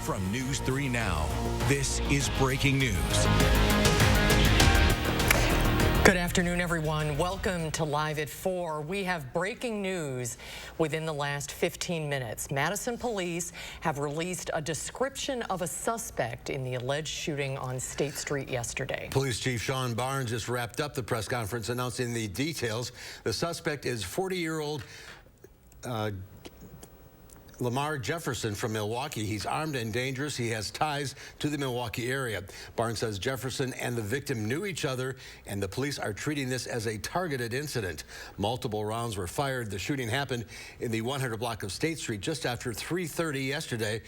From News 3 Now, this is breaking news. Good afternoon, everyone. Welcome to Live at 4. We have breaking news within the last 15 minutes. Madison police have released a description of a suspect in the alleged shooting on State Street yesterday. Police Chief Sean Barnes just wrapped up the press conference announcing the details. The suspect is 40-year-old Lamar Jefferson from Milwaukee. He's armed and dangerous. He has ties to the Milwaukee area. Barnes says Jefferson and the victim knew each other, and the police are treating this as a targeted incident. Multiple rounds were fired. The shooting happened in the 100 block of State Street just after 3:30 yesterday.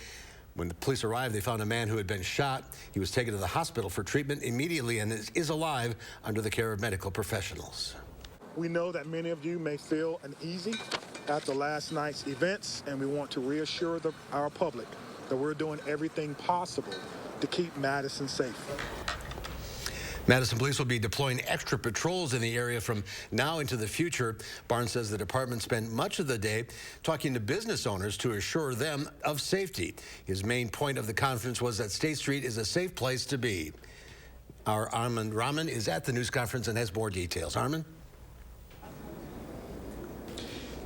When the police arrived, they found a man who had been shot. He was taken to the hospital for treatment immediately and is alive under the care of medical professionals. We know that many of you may feel uneasy after last night's events, and we want to reassure our public that we're doing everything possible to keep Madison safe. Madison police will be deploying extra patrols in the area from now into the future. Barnes says the department spent much of the day talking to business owners to assure them of safety. His main point of the conference was that State Street is a safe place to be. Our Armin Rahman is at the news conference and has more details. Armin?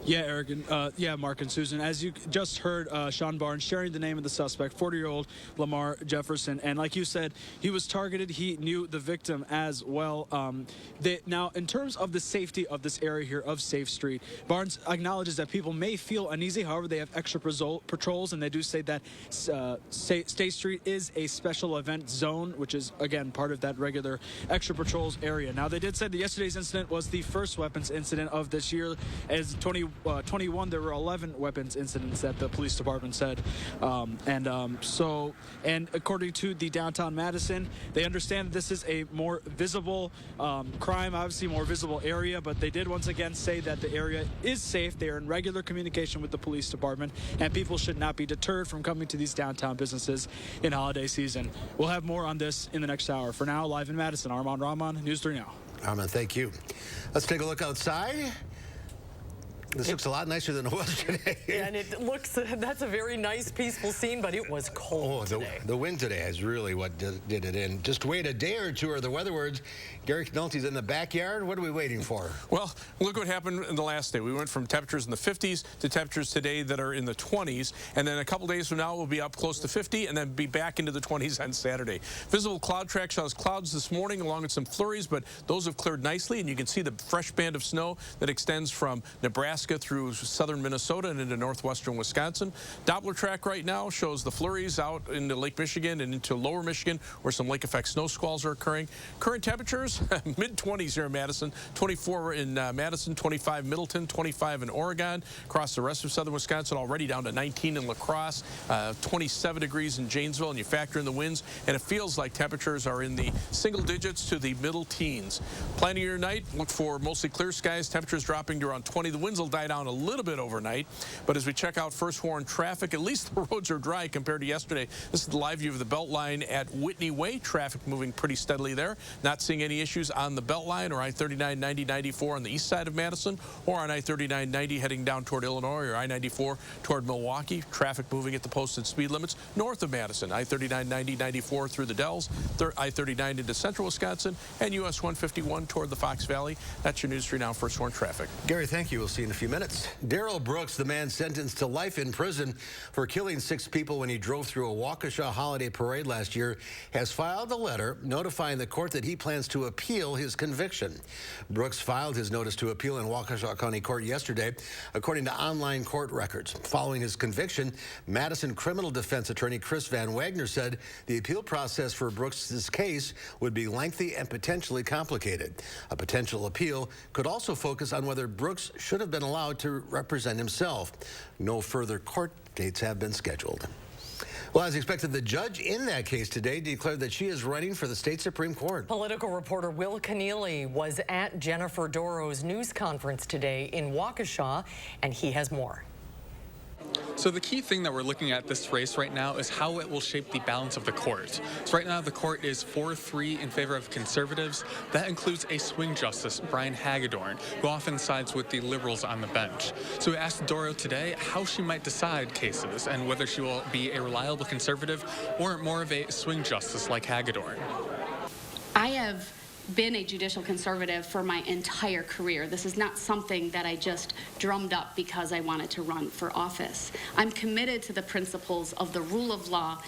Yeah, Eric, and Mark and Susan, as you just heard, Sean Barnes sharing the name of the suspect, 40-year-old Lamar Jefferson. And like you said, he was targeted. He knew the victim as well. Now, in terms of the safety of this area here of Safe Street, Barnes acknowledges that people may feel uneasy. However, they have extra patrols, and they do say that State Street is a special event zone, which is, again, part of that regular extra patrols area. Now, they did say that yesterday's incident was the first weapons incident of this year. As 21, there were 11 weapons incidents that the police department said. And according to the downtown Madison, they understand that this is a more visible crime, obviously more visible area, but they did once again say that the area is safe. They are in regular communication with the police department, and people should not be deterred from coming to these downtown businesses in holiday season. We'll have more on this in the next hour. For now, live in Madison, Armand Rahman, News 3 Now. Armand, thank you. Let's take a look outside. This looks a lot nicer than it was today. Yeah, and it looks, that's a very nice, peaceful scene, but it was cold today. The wind today is really what did it in. Just wait a day or two are the weather words. Gary Knolte's in the backyard. What are we waiting for? Well, look what happened in the last day. We went from temperatures in the 50s to temperatures today that are in the 20s, and then a couple days from now we'll be up close to 50 and then be back into the 20s on Saturday. Visible cloud track shows clouds this morning along with some flurries, but those have cleared nicely, and you can see the fresh band of snow that extends from Nebraska through southern Minnesota and into northwestern Wisconsin. Doppler track right now shows the flurries out into Lake Michigan and into lower Michigan where some lake effect snow squalls are occurring. Current temperatures, mid-20s here in Madison, 24 in Madison, 25 Middleton, 25 in Oregon. Across the rest of southern Wisconsin already down to 19 in La Crosse, 27 degrees in Janesville, and you factor in the winds, and it feels like temperatures are in the single digits to the middle teens. Planning your night, look for mostly clear skies, temperatures dropping to around 20. The winds will die down a little bit overnight, but as we check out first warn traffic, at least the roads are dry compared to yesterday. This is the live view of the Beltline at Whitney Way. Traffic moving pretty steadily there. Not seeing any issues on the Beltline or I-39, 90, 94 on the east side of Madison, or on I-39, 90 heading down toward Illinois, or I-94 toward Milwaukee. Traffic moving at the posted speed limits north of Madison. I-39, 90, 94 through the Dells, I-39 into central Wisconsin, and US 151 toward the Fox Valley. That's your News 3 Now first warn traffic. Gary, thank you. We'll see you in a few minutes. Darrell Brooks, the man sentenced to life in prison for killing 6 people when he drove through a Waukesha holiday parade last year, has filed a letter notifying the court that he plans to appeal his conviction. Brooks filed his notice to appeal in Waukesha County Court yesterday, according to online court records. Following his conviction, Madison criminal defense attorney Chris Van Wagner said the appeal process for Brooks' case would be lengthy and potentially complicated. A potential appeal could also focus on whether Brooks should have been allowed to represent himself. No further court dates have been scheduled. Well, as expected, the judge in that case today declared that she is running for the state Supreme Court. Political reporter Will Keneally was at Jennifer Doro's news conference today in Waukesha, and he has more. So the key thing that we're looking at this race right now is how it will shape the balance of the court. So right now the court is 4-3 in favor of conservatives. That includes a swing justice, Brian Hagedorn, who often sides with the liberals on the bench. So we asked Doro today how she might decide cases and whether she will be a reliable conservative or more of a swing justice like Hagedorn. I have been a judicial conservative for my entire career. This is not something that I just drummed up because I wanted to run for office. I'm committed to the principles of the rule of law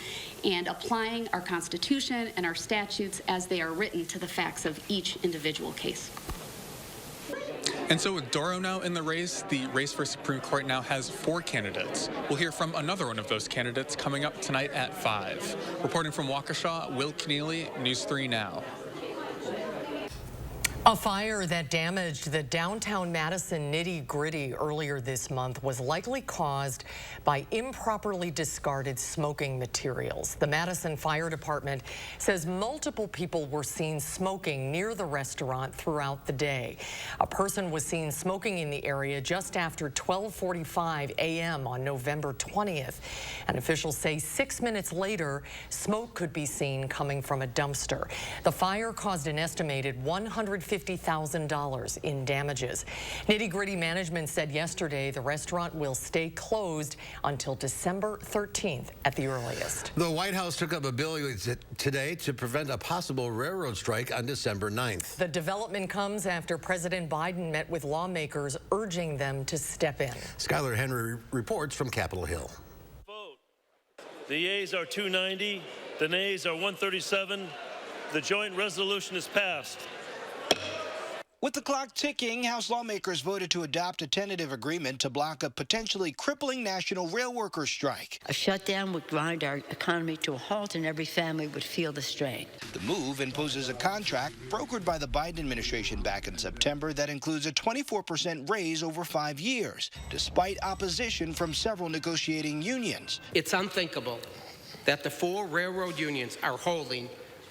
and applying our Constitution and our statutes as they are written to the facts of each individual case. And so with Doro now in the race for Supreme Court now has 4 candidates. We'll hear from another one of those candidates coming up tonight at 5. Reporting from Waukesha, Will Keneally, News 3 Now. A fire that damaged the downtown Madison nitty-gritty earlier this month was likely caused by improperly discarded smoking materials. The Madison Fire Department says multiple people were seen smoking near the restaurant throughout the day. A person was seen smoking in the area just after 12:45 a.m. on November 20th. And officials say 6 minutes later, smoke could be seen coming from a dumpster. The fire caused an estimated $150,000 in damages. Nitty Gritty Management said yesterday the restaurant will stay closed until December 13th at the earliest. The White House took up a bill today to prevent a possible railroad strike on December 9th. The development comes after President Biden met with lawmakers urging them to step in. Skylar Henry reports from Capitol Hill. Vote. The yeas are 290, the nays are 137. The joint resolution is passed. With the clock ticking, House lawmakers voted to adopt a tentative agreement to block a potentially crippling national rail workers strike. A shutdown would grind our economy to a halt and every family would feel the strain. The move imposes a contract brokered by the Biden administration back in September that includes a 24% raise over 5 years, despite opposition from several negotiating unions. It's unthinkable that the 4 railroad unions are holding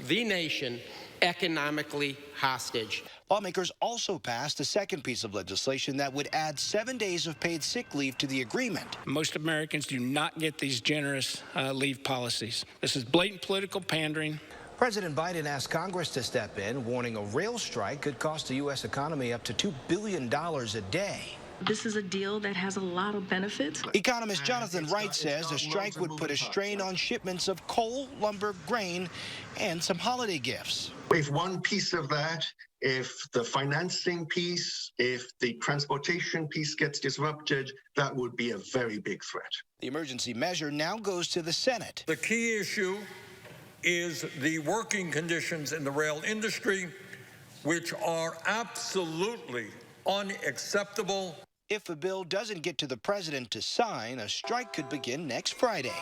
the nation economically hostage. Lawmakers also passed a second piece of legislation that would add 7 days of paid sick leave to the agreement. Most Americans do not get these generous leave policies. This is blatant political pandering. President Biden asked Congress to step in, warning a rail strike could cost the U.S. economy up to $2 billion a day. This is a deal that has a lot of benefits. Economist Jonathan Wright says a strike would put a strain on shipments of coal, lumber, grain, and some holiday gifts. If one piece of that, if the financing piece, if the transportation piece gets disrupted, that would be a very big threat. The emergency measure now goes to the Senate. The key issue is the working conditions in the rail industry, which are absolutely unacceptable. If the bill doesn't get to the president to sign, a strike could begin next Friday.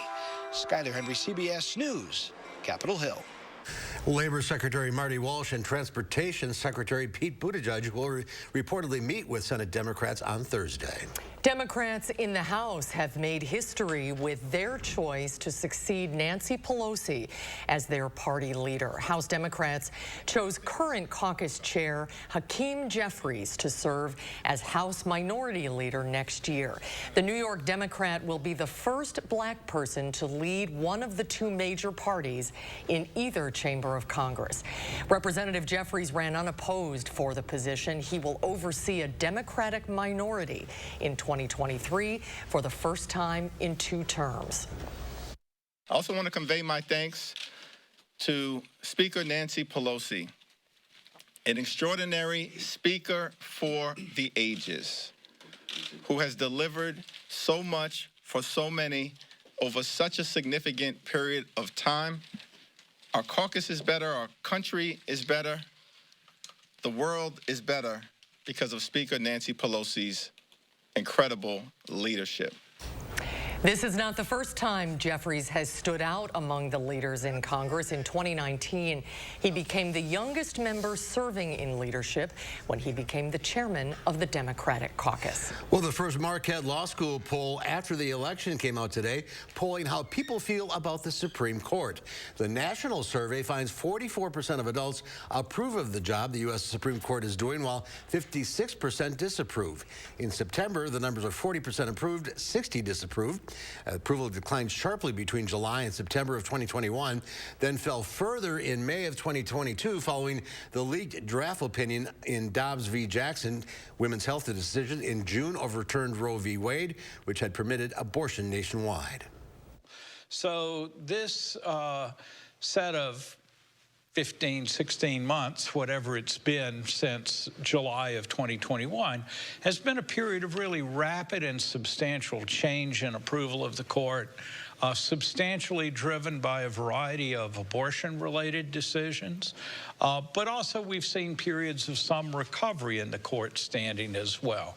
Skylar Henry, CBS News, Capitol Hill. Labor Secretary Marty Walsh and Transportation Secretary Pete Buttigieg will reportedly meet with Senate Democrats on Thursday. Democrats in the House have made history with their choice to succeed Nancy Pelosi as their party leader. House Democrats chose current caucus chair Hakeem Jeffries to serve as House Minority Leader next year. The New York Democrat will be the first black person to lead one of the 2 major parties in either chamber of Congress. Representative Jeffries ran unopposed for the position. He will oversee a Democratic minority in 2023 for the first time in 2 terms. I also want to convey my thanks to Speaker Nancy Pelosi, an extraordinary speaker for the ages, who has delivered so much for so many over such a significant period of time. Our caucus is better, our country is better, the world is better because of Speaker Nancy Pelosi's incredible leadership. This is not the first time Jeffries has stood out among the leaders in Congress. In 2019, he became the youngest member serving in leadership when he became the chairman of the Democratic caucus. Well, the first Marquette Law School poll after the election came out today, polling how people feel about the Supreme Court. The national survey finds 44% of adults approve of the job the U.S. Supreme Court is doing, while 56% disapprove. In September, the numbers are 40% approved, 60% disapproved. Approval declined sharply between July and September of 2021, then fell further in May of 2022 following the leaked draft opinion in Dobbs v. Jackson. Women's Health decision in June overturned Roe v. Wade, which had permitted abortion nationwide. So this set of 15, 16 months, whatever it's been since July of 2021, has been a period of really rapid and substantial change in approval of the court, substantially driven by a variety of abortion-related decisions. But also we've seen periods of some recovery in the court standing as well.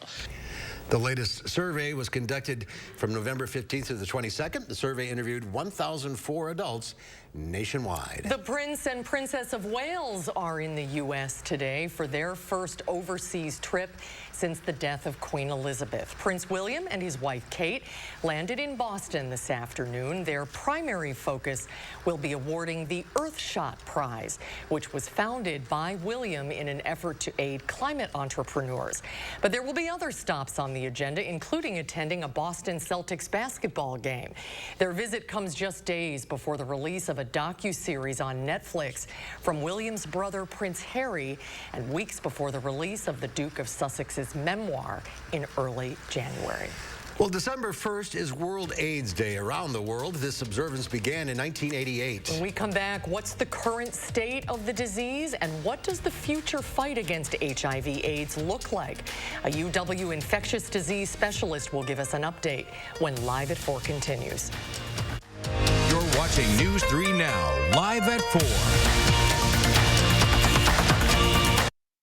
The latest survey was conducted from November 15th to the 22nd. The survey interviewed 1,004 adults nationwide. The Prince and Princess of Wales are in the U.S. today for their first overseas trip since the death of Queen Elizabeth. Prince William and his wife Kate landed in Boston this afternoon. Their primary focus will be awarding the Earthshot Prize, which was founded by William in an effort to aid climate entrepreneurs. But there will be other stops on the agenda, including attending a Boston Celtics basketball game. Their visit comes just days before the release of a docuseries on Netflix from William's brother Prince Harry, and weeks before the release of the Duke of Sussex's memoir in early January. Well, December 1st is World AIDS Day around the world. This observance began in 1988. When we come back, what's the current state of the disease and what does the future fight against HIV/AIDS look like? A UW infectious disease specialist will give us an update when Live at 4 continues. You're watching News 3 Now, Live at 4.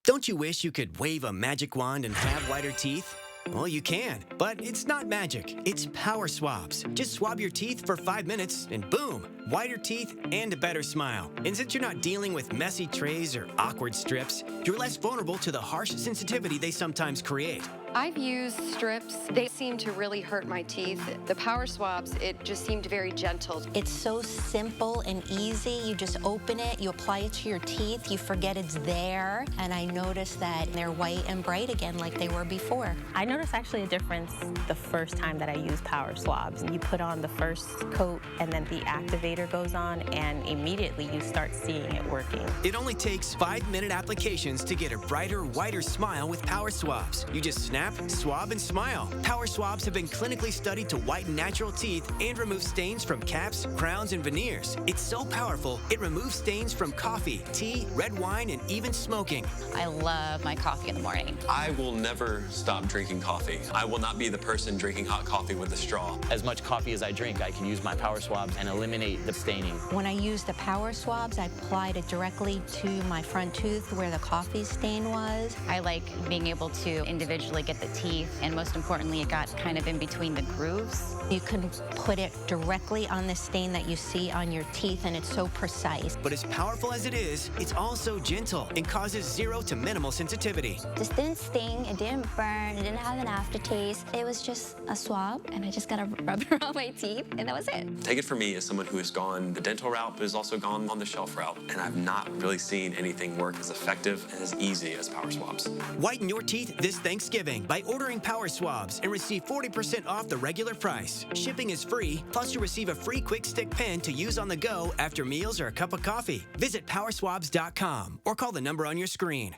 Don't you wish you could wave a magic wand and have whiter teeth? Well, you can, but it's not magic. It's power swabs. Just swab your teeth for 5 minutes and boom, whiter teeth and a better smile. And since you're not dealing with messy trays or awkward strips, you're less vulnerable to the harsh sensitivity they sometimes create. I've used strips. They seem to really hurt my teeth. The power swabs, it just seemed very gentle. It's so simple and easy. You just open it, you apply it to your teeth, you forget it's there. And I noticed that they're white and bright again like they were before. I noticed actually a difference the first time that I used power swabs. You put on the first coat and then the activator goes on and immediately you start seeing it working. It only takes 5-minute applications to get a brighter, whiter smile with power swabs. You just snap, swab, and smile. Power swabs have been clinically studied to whiten natural teeth and remove stains from caps, crowns, and veneers. It's so powerful, it removes stains from coffee, tea, red wine, and even smoking. I love my coffee in the morning. I will never stop drinking coffee. I will not be the person drinking hot coffee with a straw. As much coffee as I drink, I can use my power swabs and eliminate the staining. When I use the power swabs, I applied it directly to my front tooth where the coffee stain was. I like being able to individually get the teeth, and most importantly, it got kind of in between the grooves. You can put it directly on the stain that you see on your teeth, and it's so precise. But as powerful as it is, it's also gentle and causes 0 to minimal sensitivity. This didn't sting, it didn't burn, it didn't have an aftertaste. It was just a swab, and I just got to rub it on my teeth, and that was it. Take it from me as someone who has gone the dental route, but has also gone on the shelf route, and I've not really seen anything work as effective and as easy as power swabs. Whiten your teeth this Thanksgiving by ordering power swabs and receive 40% off the regular price. Shipping is free, plus you receive a free quick stick pen to use on the go after meals or a cup of coffee. Visit powerswabs.com or call the number on your screen.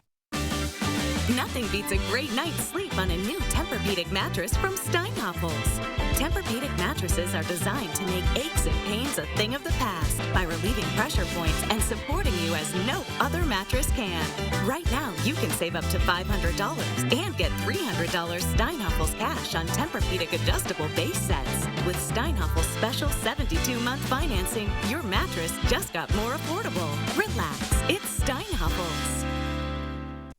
Nothing beats a great night's sleep on a new Tempur-Pedic mattress from Steinhoffels. Tempur-Pedic mattresses are designed to make aches and pains a thing of the past by relieving pressure points and supporting you as no other mattress can. Right now, you can save up to $500 and get $300 Steinhoffels cash on Tempur-Pedic adjustable base sets. With Steinhoffels' special 72-month financing, your mattress just got more affordable. Relax, it's Steinhoffels.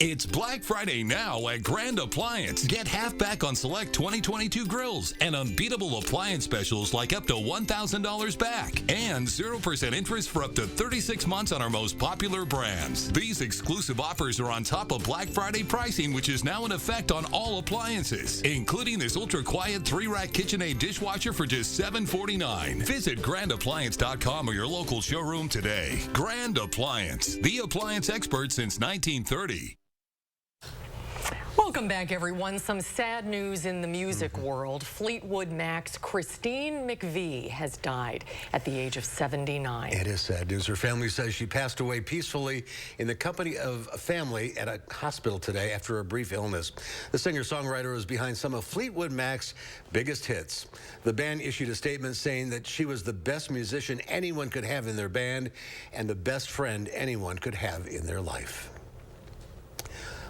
It's Black Friday now at Grand Appliance. Get half back on select 2022 grills and unbeatable appliance specials like up to $1,000 back and 0% interest for up to 36 months on our most popular brands. These exclusive offers are on top of Black Friday pricing, which is now in effect on all appliances, including this ultra-quiet 3-rack KitchenAid dishwasher for just $749. Visit grandappliance.com or your local showroom today. Grand Appliance, the appliance expert since 1930. Welcome back, everyone. Some sad news in the music world. Fleetwood Mac's Christine McVie has died at the age of 79. It is sad news. Her family says she passed away peacefully in the company of a family at a hospital today after a brief illness. The singer-songwriter was behind some of Fleetwood Mac's biggest hits. The band issued a statement saying that she was the best musician anyone could have in their band and the best friend anyone could have in their life.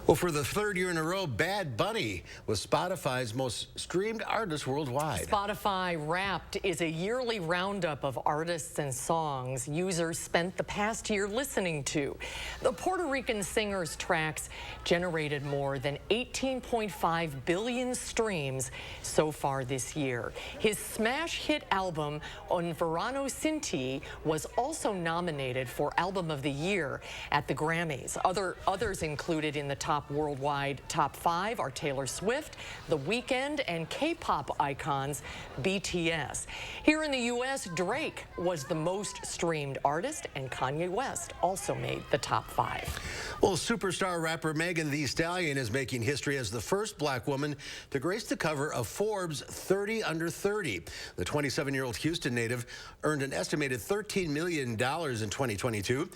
Well, for the third year in a row, Bad Bunny was Spotify's most streamed artist worldwide. Spotify Wrapped is a yearly roundup of artists and songs users spent the past year listening to. The Puerto Rican singer's tracks generated more than 18.5 billion streams so far this year. His smash hit album, Un Verano Sin Ti, was also nominated for Album of the Year at the Grammys. Others included in the worldwide top 5 are Taylor Swift, The Weeknd, and K-pop icons BTS. Here in the U.S., Drake was the most streamed artist, and Kanye West also made the top 5. Well, superstar rapper Megan Thee Stallion is making history as the first black woman to grace the cover of Forbes 30 Under 30. The 27-year-old Houston native earned an estimated $13 million in 2022.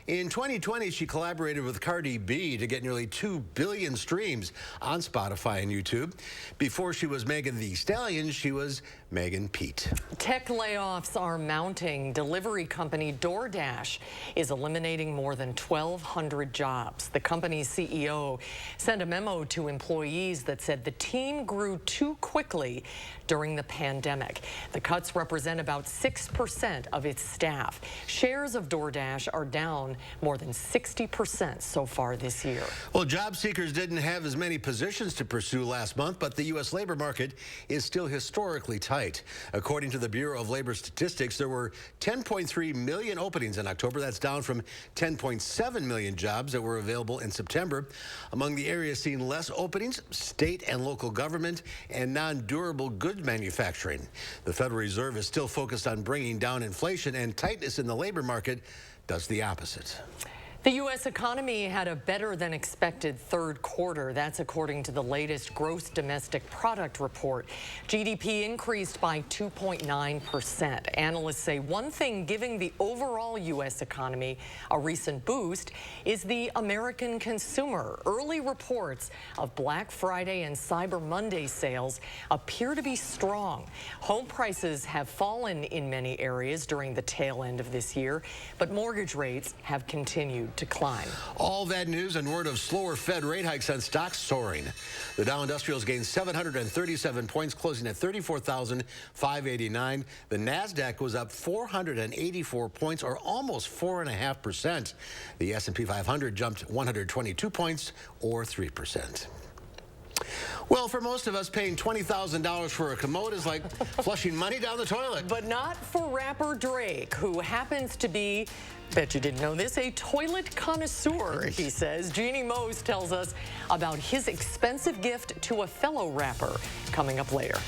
In 2020, she collaborated with Cardi B to get nearly 2 billion streams on Spotify and YouTube. Before she was Megan Thee Stallion, she was Megan Pete. Tech layoffs are mounting. Delivery company DoorDash is eliminating more than 1,200 jobs. The company's CEO sent a memo to employees that said the team grew too quickly during the pandemic. The cuts represent about 6% of its staff. Shares of DoorDash are down more than 60% so far this year. Well, job seekers didn't have as many positions to pursue last month, but the U.S. labor market is still historically tight. According to the Bureau of Labor Statistics, there were 10.3 million openings in October. That's down from 10.7 million jobs that were available in September. Among the areas seeing less openings, state and local government and non-durable goods manufacturing. The Federal Reserve is still focused on bringing down inflation, and tightness in the labor market does the opposite. The U.S. economy had a better than expected third quarter. That's according to the latest gross domestic product report. GDP increased by 2.9%. Analysts say one thing giving the overall U.S. economy a recent boost is the American consumer. Early reports of Black Friday and Cyber Monday sales appear to be strong. Home prices have fallen in many areas during the tail end of this year, but mortgage rates have continued to climb. All that news and word of slower Fed rate hikes on stocks soaring. The Dow Industrials gained 737 points, closing at 34,589. The NASDAQ was up 484 points, or almost 4.5%. The S&P 500 jumped 122 points, or 3%. Well, for most of us, paying $20,000 for a commode is like flushing money down the toilet. But not for rapper Drake, who happens to be, bet you didn't know this, a toilet connoisseur, he says. Jeannie Mose tells us about his expensive gift to a fellow rapper coming up later.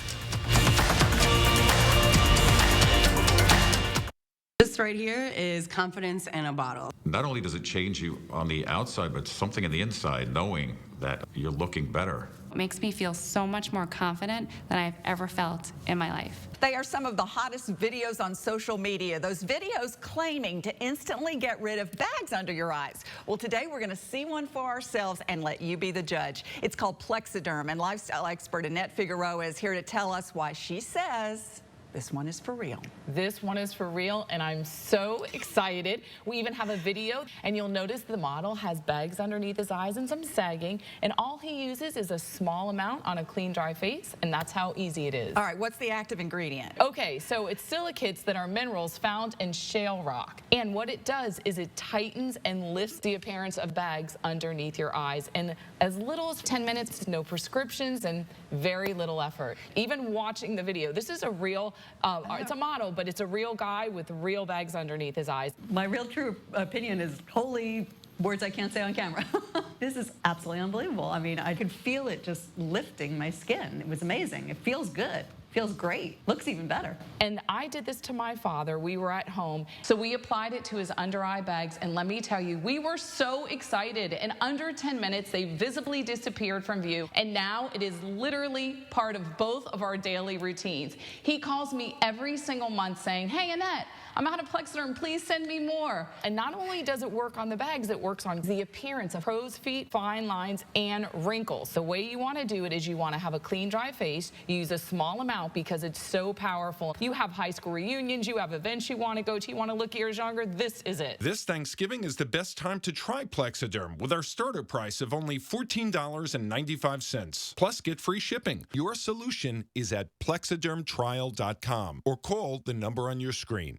This right here is confidence in a bottle. Not only does it change you on the outside, but something in the inside, knowing that you're looking better. It makes me feel so much more confident than I've ever felt in my life. They are some of the hottest videos on social media. Those videos claiming to instantly get rid of bags under your eyes. Well, today we're going to see one for ourselves and let you be the judge. It's called Plexiderm, and lifestyle expert Annette Figueroa is here to tell us why she says this one is for real. This one is for real, and I'm so excited. We even have a video, and you'll notice the model has bags underneath his eyes and some sagging, and all he uses is a small amount on a clean, dry face, and that's how easy it is. All right, what's the active ingredient? Okay, so it's silicates that are minerals found in shale rock, and what it does is it tightens and lifts the appearance of bags underneath your eyes, and as little as 10 minutes, no prescriptions, and very little effort. Even watching the video, this is a real it's a model, but it's a real guy with real bags underneath his eyes. My real true opinion is holy words I can't say on camera. This is absolutely unbelievable. I mean, I could feel it just lifting my skin. It was amazing. It feels good. Feels great. Looks even better. And I did this to my father. We were at home. So we applied it to his under eye bags. And let me tell you, we were so excited. In under 10 minutes, they visibly disappeared from view. And now it is literally part of both of our daily routines. He calls me every single month saying, "Hey, Annette, I'm out of Plexiderm, please send me more." And not only does it work on the bags, it works on the appearance of crow's feet, fine lines, and wrinkles. The way you want to do it is you want to have a clean, dry face. You use a small amount because it's so powerful. You have high school reunions, you have events you want to go to, you want to look years younger, this is it. This Thanksgiving is the best time to try Plexiderm with our starter price of only $14.95. Plus, get free shipping. Your solution is at plexidermtrial.com or call the number on your screen.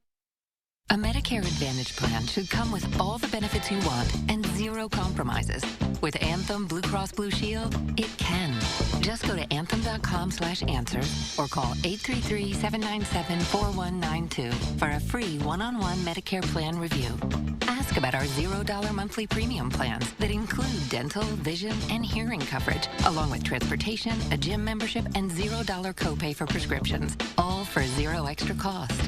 A Medicare Advantage plan should come with all the benefits you want and zero compromises. With Anthem Blue Cross Blue Shield, it can. Just go to anthem.com/answers or call 833-797-4192 for a free one-on-one Medicare plan review. Ask about our $0 monthly premium plans that include dental, vision, and hearing coverage, along with transportation, a gym membership, and $0 copay for prescriptions, all for zero extra cost.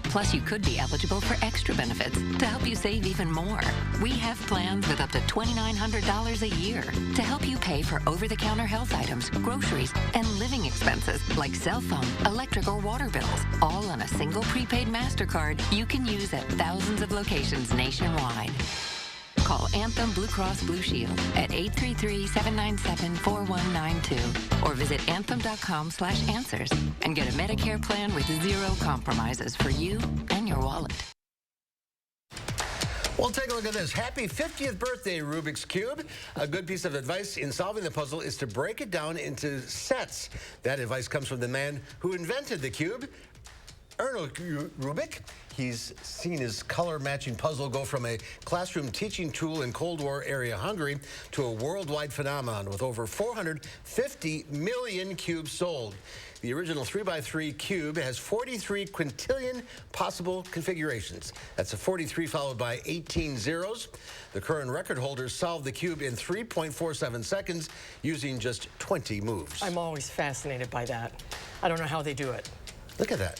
Plus, you could be eligible for extra benefits to help you save even more. We have plans with up to $2,900 a year to help you pay for over-the-counter health items, groceries, and living expenses like cell phone, electric, or water bills, all on a single prepaid MasterCard you can use at thousands of locations nationwide. Call Anthem Blue Cross Blue Shield at 833-797-4192 or visit anthem.com/answers and get a Medicare plan with zero compromises for you and your wallet. Well, take a look at this. Happy 50th birthday, Rubik's Cube. A good piece of advice in solving the puzzle is to break it down into sets. That advice comes from the man who invented the cube, Erno Rubik. He's seen his color-matching puzzle go from a classroom teaching tool in Cold War area Hungary to a worldwide phenomenon with over 450 million cubes sold. The original 3x3 cube has 43 quintillion possible configurations. That's a 43 followed by 18 zeros. The current record holders solved the cube in 3.47 seconds using just 20 moves. I'm always fascinated by that. I don't know how they do it. Look at that.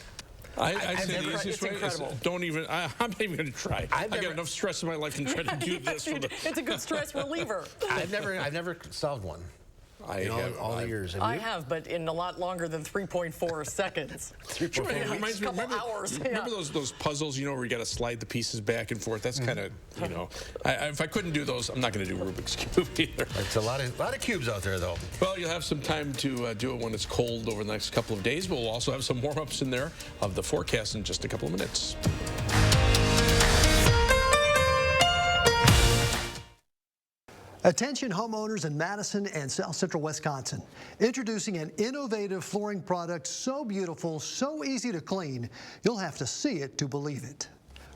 I say the easiest way is don't even, I'm not even going to try. I got enough stress in my life and try to do this. It's a good stress reliever. I've never solved one. In all the years. I have, but in a lot longer than 3.4 seconds. 3.4 reminds me, remember those puzzles, where you got to slide the pieces back and forth? That's kind of, if I couldn't do those, I'm not going to do Rubik's Cube either. It's a lot of cubes out there, though. Well, you'll have some time to do it when it's cold over the next couple of days, but we'll also have some warm-ups in there of the forecast in just a couple of minutes. Attention homeowners in Madison and South Central Wisconsin. Introducing an innovative flooring product so beautiful, so easy to clean, you'll have to see it to believe it.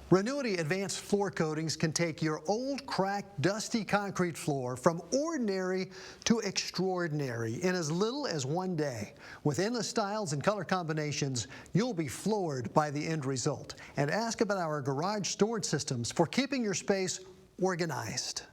Renewity Advanced Floor Coatings can take your old, cracked, dusty concrete floor from ordinary to extraordinary in as little as one day. With endless styles and color combinations, you'll be floored by the end result. And ask about our garage storage systems for keeping your space organized.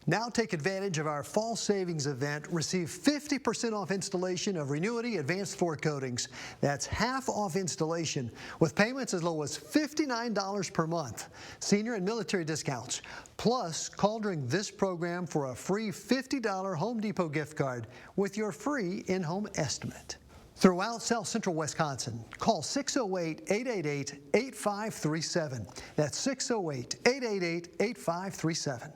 Now take advantage of our fall savings event. Receive 50% off installation of Renewity Advanced Floor Coatings. That's half off installation with payments as low as $59 per month. Senior and military discounts. Plus, call during this program for a free $50 Home Depot gift card with your free in-home estimate. Throughout South Central Wisconsin, call 608-888-8537. That's 608-888-8537.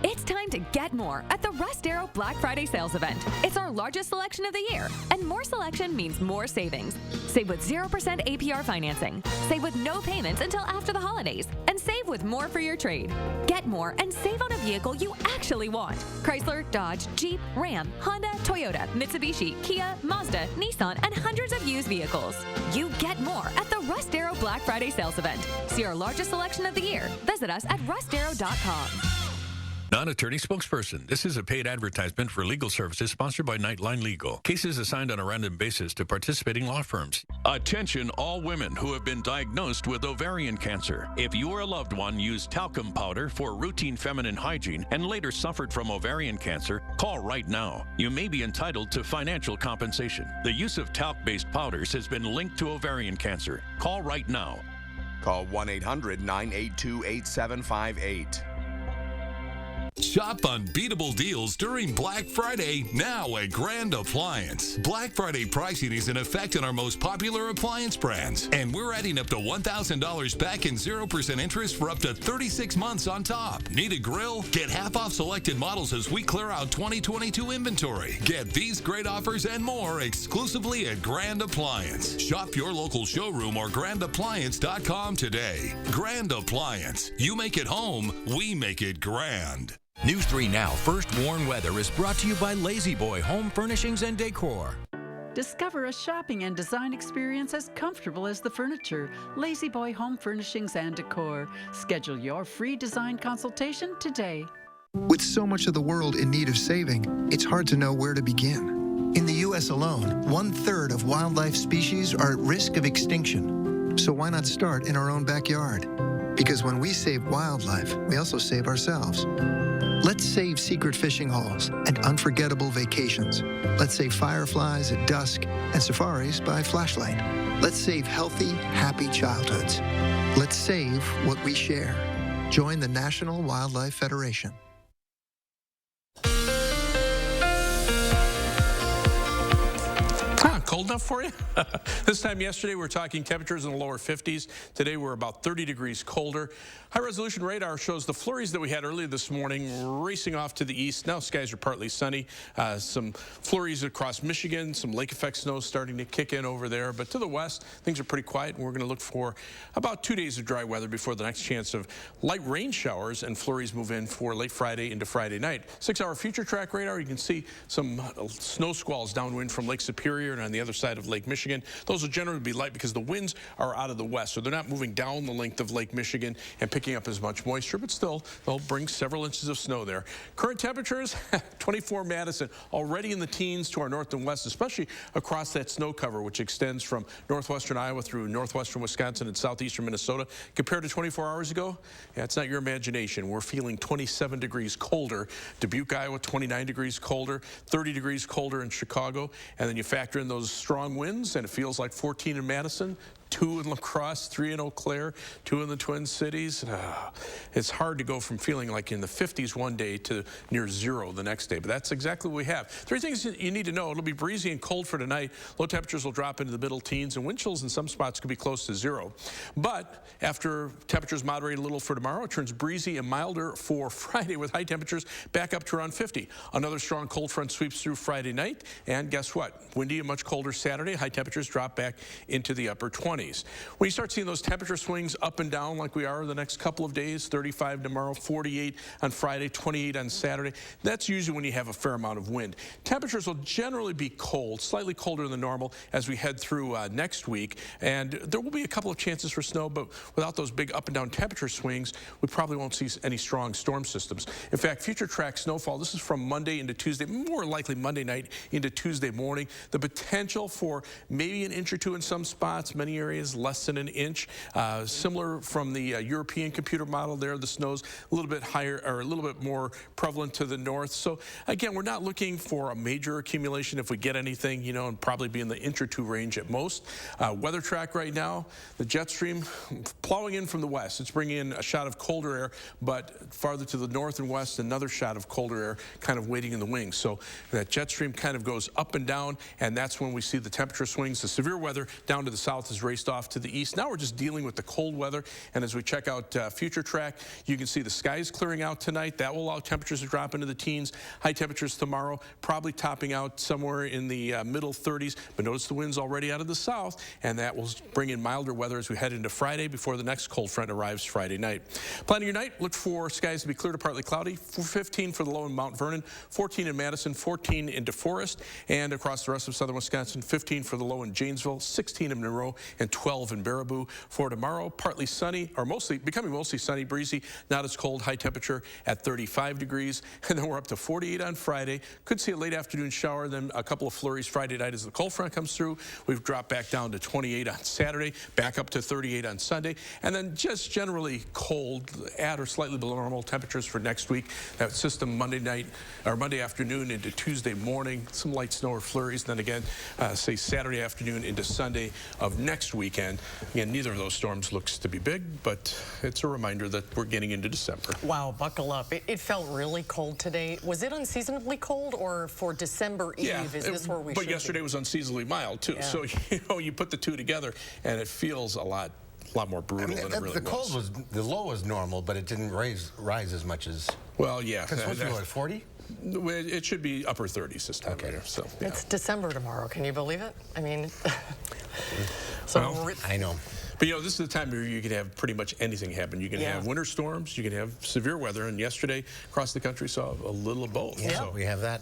It's time to get more at the Rust Arrow Black Friday sales event. It's our largest selection of the year, and more selection means more savings. Save with 0% APR financing. Save with no payments until after the holidays, and save with more for your trade. Get more and save on a vehicle you actually want. Chrysler, Dodge, Jeep, Ram, Honda, Toyota, Mitsubishi, Kia, Mazda, Nissan, and hundreds of used vehicles. You get more at the Rust Arrow Black Friday sales event. See our largest selection of the year. Visit us at rustarrow.com. Non-attorney spokesperson. This is a paid advertisement for legal services sponsored by Nightline Legal. Cases assigned on a random basis to participating law firms. Attention all women who have been diagnosed with ovarian cancer. If you or a loved one used talcum powder for routine feminine hygiene and later suffered from ovarian cancer, call right now. You may be entitled to financial compensation. The use of talc-based powders has been linked to ovarian cancer. Call right now. Call 1-800-982-8758. Shop unbeatable deals during Black Friday now at Grand Appliance. Black Friday pricing is in effect on our most popular appliance brands, and we're adding up to $1,000 back in 0% interest for up to 36 months on top. Need a grill? Get half off selected models as we clear out 2022 inventory. Get these great offers and more exclusively at Grand Appliance. Shop your local showroom or grandappliance.com today. Grand Appliance. You make it home, we make it grand. News 3 Now First Warn Weather is brought to you by Lazy Boy Home Furnishings and Decor. Discover a shopping and design experience as comfortable as the furniture. Lazy Boy Home Furnishings and Decor. Schedule your free design consultation today. With so much of the world in need of saving, it's hard to know where to begin. In the U.S. alone, 1/3 of wildlife species are at risk of extinction. So why not start in our own backyard? Because when we save wildlife, we also save ourselves. Let's save secret fishing holes and unforgettable vacations. Let's save fireflies at dusk and safaris by flashlight. Let's save healthy, happy childhoods. Let's save what we share. Join the National Wildlife Federation. Cold enough for you? This time yesterday we were talking temperatures in the lower 50s. Today we're about 30 degrees colder. High-resolution radar shows the flurries that we had earlier this morning racing off to the east. Now skies are partly sunny. Some flurries across Michigan, some lake effect snow starting to kick in over there. But to the west, things are pretty quiet, and we're going to look for about 2 days of dry weather before the next chance of light rain showers and flurries move in for late Friday into Friday night. 6-hour future track radar, you can see some snow squalls downwind from Lake Superior and on the other side of Lake Michigan. Those will generally be light because the winds are out of the west, so they're not moving down the length of Lake Michigan and picking up as much moisture, but still, they'll bring several inches of snow there. Current temperatures, 24 Madison, already in the teens to our north and west, especially across that snow cover, which extends from northwestern Iowa through northwestern Wisconsin and southeastern Minnesota. Compared to 24 hours ago, yeah, it's not your imagination. We're feeling 27 degrees colder. Dubuque, Iowa, 29 degrees colder, 30 degrees colder in Chicago, and then you factor in those strong winds, and it feels like 14 in Madison, 2 in La Crosse, 3 in Eau Claire, 2 in the Twin Cities. It's hard to go from feeling like in the 50s one day to near 0 the next day, but that's exactly what we have. 3 things you need to know. It'll be breezy and cold for tonight. Low temperatures will drop into the middle teens, and wind chills in some spots could be close to 0. But after temperatures moderate a little for tomorrow, it turns breezy and milder for Friday with high temperatures back up to around 50. Another strong cold front sweeps through Friday night, and guess what? Windy and much colder Saturday. High temperatures drop back into the upper 20s. When you start seeing those temperature swings up and down like we are the next couple of days, 35 tomorrow, 48 on Friday, 28 on Saturday, that's usually when you have a fair amount of wind. Temperatures will generally be cold, slightly colder than normal as we head through next week, and there will be a couple of chances for snow, but without those big up and down temperature swings, we probably won't see any strong storm systems. In fact, future track snowfall, this is from Monday into Tuesday, more likely Monday night into Tuesday morning. The potential for maybe an inch or 2 in some spots, many areas less than an inch. Similar from the European computer model there, the snow's a little bit higher or a little bit more prevalent to the north. So again, we're not looking for a major accumulation. If we get anything, you know, and probably be in the inch or 2 range at most. Weather track right now, the jet stream plowing in from the west. It's bringing in a shot of colder air, but farther to the north and west, another shot of colder air kind of waiting in the wings. So that jet stream kind of goes up and down, and that's when we see the temperature swings. The severe weather down to the south is raced off to the east. Now we're just dealing with the cold weather, and as we check out future track, you can see the skies clearing out tonight. That will allow temperatures to drop into the teens. High temperatures tomorrow, probably topping out somewhere in the middle 30s, but notice the winds already out of the south, and that will bring in milder weather as we head into Friday before the next cold front arrives Friday night. Planning your night, look for skies to be clear to partly cloudy. 15 for the low in Mount Vernon, 14 in Madison, 14 in DeForest, and across the rest of southern Wisconsin, 15 for the low in Janesville, 16 in Monroe, and and 12 in Baraboo. For tomorrow, partly sunny, or becoming mostly sunny, breezy, not as cold, high temperature at 35 degrees. And then we're up to 48 on Friday. Could see a late afternoon shower, then a couple of flurries Friday night as the cold front comes through. We've dropped back down to 28 on Saturday, back up to 38 on Sunday, and then just generally cold at or slightly below normal temperatures for next week. That system Monday night or Monday afternoon into Tuesday morning, some light snow or flurries. Then again, say Saturday afternoon into Sunday of next weekend. Again, neither of those storms looks to be big, but it's a reminder that we're getting into December. Wow, buckle up. It felt really cold today. Was it unseasonably cold, or for December Eve, is this where we should But yesterday was unseasonably mild, too. Yeah. So, you know, you put the two together, and it feels a lot more brutal than it really was. The low was normal, but it didn't rise as much as... Well, yeah. It's supposed to be, what, 40? It should be upper 30s this time of year. So, yeah. It's December tomorrow. Can you believe it? I mean... I know. But, you know, this is the time where you can have pretty much anything happen. You can have winter storms, you can have severe weather, and yesterday across the country saw a little of both. Yeah, so we have that.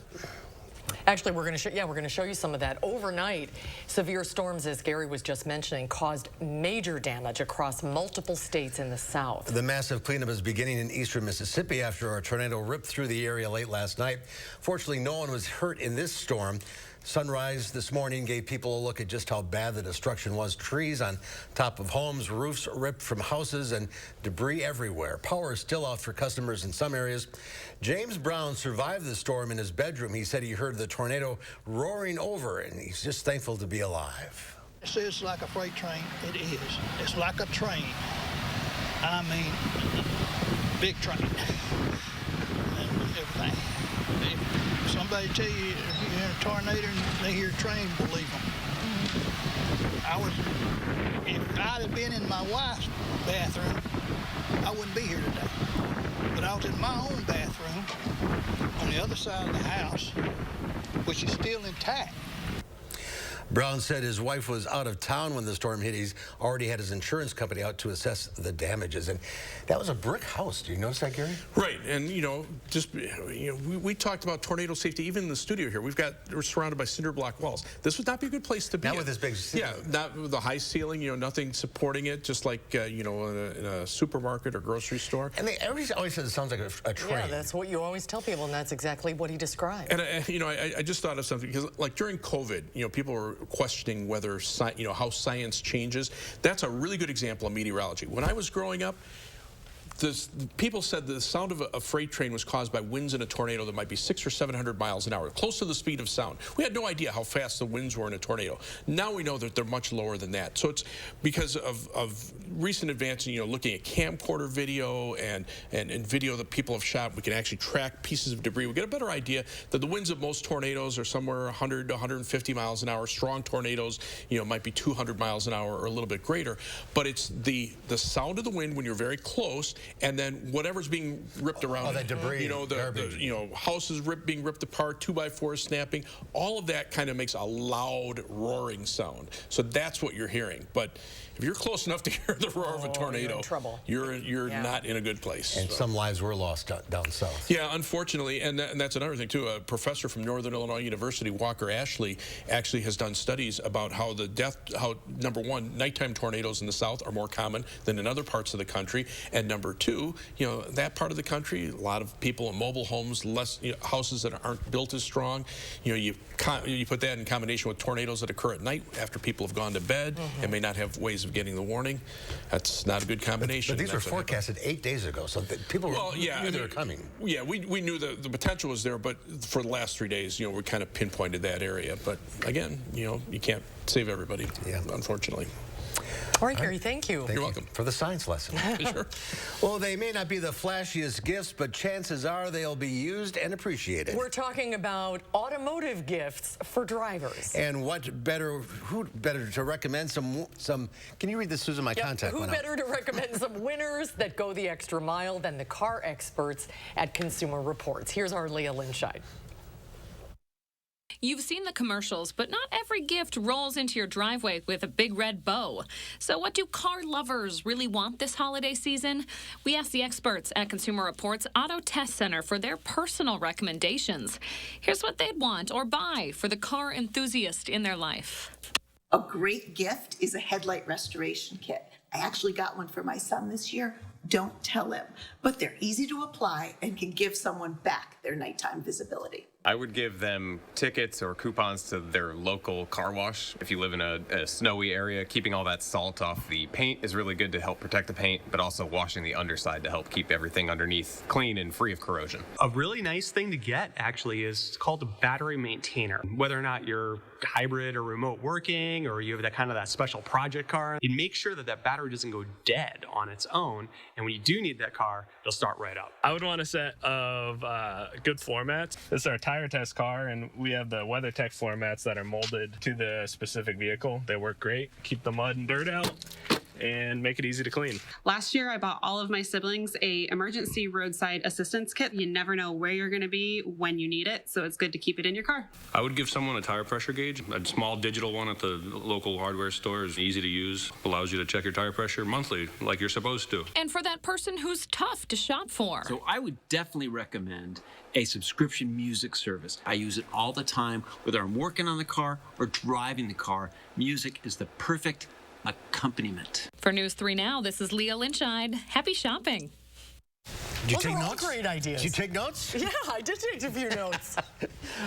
Actually, we're going to show you some of that. Overnight, severe storms, as Gary was just mentioning, caused major damage across multiple states in the south. The massive cleanup is beginning in eastern Mississippi after a tornado ripped through the area late last night. Fortunately, no one was hurt in this storm. Sunrise this morning gave people a look at just how bad the destruction was. Trees on top of homes, roofs ripped from houses, and debris everywhere. Power is still out for customers in some areas. James Brown survived the storm in his bedroom. He said he heard the tornado roaring over, and he's just thankful to be alive. This is like a freight train. It is. It's like a train. I mean, big train. And everything. If somebody tell you you're in a tornado and they hear a train, believe them. If I'd have been in my wife's bathroom, I wouldn't be here today. But I was in my own bathroom on the other side of the house, which is still intact. Brown said his wife was out of town when the storm hit. He's already had his insurance company out to assess the damages. And that was a brick house. Do you notice that, Gary? Right. And, you know, we talked about tornado safety even in the studio here. We're surrounded by cinder block walls. This would not be a good place to be. Not with this big ceiling. Yeah, not with the high ceiling, you know, nothing supporting it, just like, in a supermarket or grocery store. And everybody always says it sounds like a train. Yeah, that's what you always tell people, and that's exactly what he described. And, I just thought of something, because, like, during COVID, people were questioning whether, how science changes. That's a really good example of meteorology. When I was growing up, people said the sound of a freight train was caused by winds in a tornado that might be 600 or 700 miles an hour, close to the speed of sound. We had no idea how fast the winds were in a tornado. Now we know that they're much lower than that. So it's because of recent advances, looking at camcorder video and video that people have shot, we can actually track pieces of debris. We get a better idea that the winds of most tornadoes are somewhere 100 to 150 miles an hour. Strong tornadoes, might be 200 miles an hour or a little bit greater. But it's the sound of the wind when you're very close, and then whatever's being ripped around. Oh, that debris, the houses being ripped apart, 2x4s snapping. All of that kind of makes a loud roaring sound. So that's what you're hearing. But if you're close enough to hear the roar of a tornado, you're in trouble. You're not in a good place. And some lives were lost down south. Yeah, unfortunately, and that's another thing too. A professor from Northern Illinois University, Walker Ashley, actually has done studies about how how number one, nighttime tornadoes in the south are more common than in other parts of the country, and number two, that part of the country, a lot of people in mobile homes, less houses that aren't built as strong. You put that in combination with tornadoes that occur at night after people have gone to bed and may not have ways of getting the warning. That's not a good combination. But these were forecasted 8 days ago, so people knew they were coming. Yeah, we knew the potential was there, but for the last 3 days, we kind of pinpointed that area. But again, you can't save everybody, unfortunately. All right, Gary, thank you. You're welcome. For the science lesson. Sure. Well, they may not be the flashiest gifts, but chances are they'll be used and appreciated. We're talking about automotive gifts for drivers. And who better to recommend some can you read this, Susan? My contact went out. Who better to recommend some winners that go the extra mile than the car experts at Consumer Reports? Here's our Leah Linscheid. You've seen the commercials, but not every gift rolls into your driveway with a big red bow. So what do car lovers really want this holiday season? We asked the experts at Consumer Reports Auto Test Center for their personal recommendations. Here's what they'd want or buy for the car enthusiast in their life. A great gift is a headlight restoration kit. I actually got one for my son this year. Don't tell him. But they're easy to apply and can give someone back their nighttime visibility. I would give them tickets or coupons to their local car wash. If you live in a snowy area, keeping all that salt off the paint is really good to help protect the paint, but also washing the underside to help keep everything underneath clean and free of corrosion. A really nice thing to get, actually, is called a battery maintainer. Whether or not you're hybrid or remote working, or you have that special project car, you make sure that that battery doesn't go dead on its own, and when you do need that car, it'll start right up. I would want a set of good floor mats. This is our tire test car, and we have the WeatherTech floor mats that are molded to the specific vehicle. They work great, keep the mud and dirt out, and make it easy to clean. Last year, I bought all of my siblings a emergency roadside assistance kit. You never know where you're going to be when you need it, so it's good to keep it in your car. I would give someone a tire pressure gauge. A small digital one at the local hardware store is easy to use, allows you to check your tire pressure monthly like you're supposed to. And for that person who's tough to shop for. So I would definitely recommend a subscription music service. I use it all the time, whether I'm working on the car or driving the car. Music is the perfect accompaniment. For News 3 Now, this is Leah Lynchide. Happy shopping. Did you Those take are all notes? great ideas. Did you take notes? Yeah, I did take a few notes.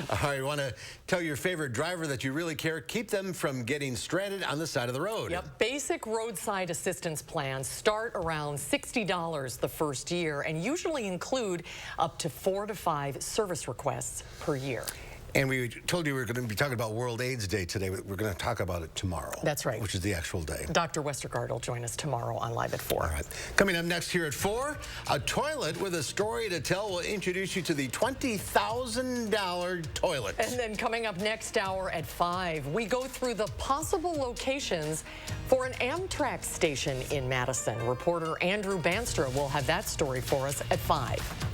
All right, you want to tell your favorite driver that you really care, keep them from getting stranded on the side of the road. Yep, basic roadside assistance plans start around $60 the first year and usually include up to 4 to 5 service requests per year. And we told you we were going to be talking about World AIDS Day today. We're going to talk about it tomorrow. That's right. Which is the actual day. Dr. Westergaard will join us tomorrow on Live at 4. All right. Coming up next here at 4, a toilet with a story to tell will introduce you to the $20,000 toilet. And then coming up next hour at 5, we go through the possible locations for an Amtrak station in Madison. Reporter Andrew Banstra will have that story for us at 5.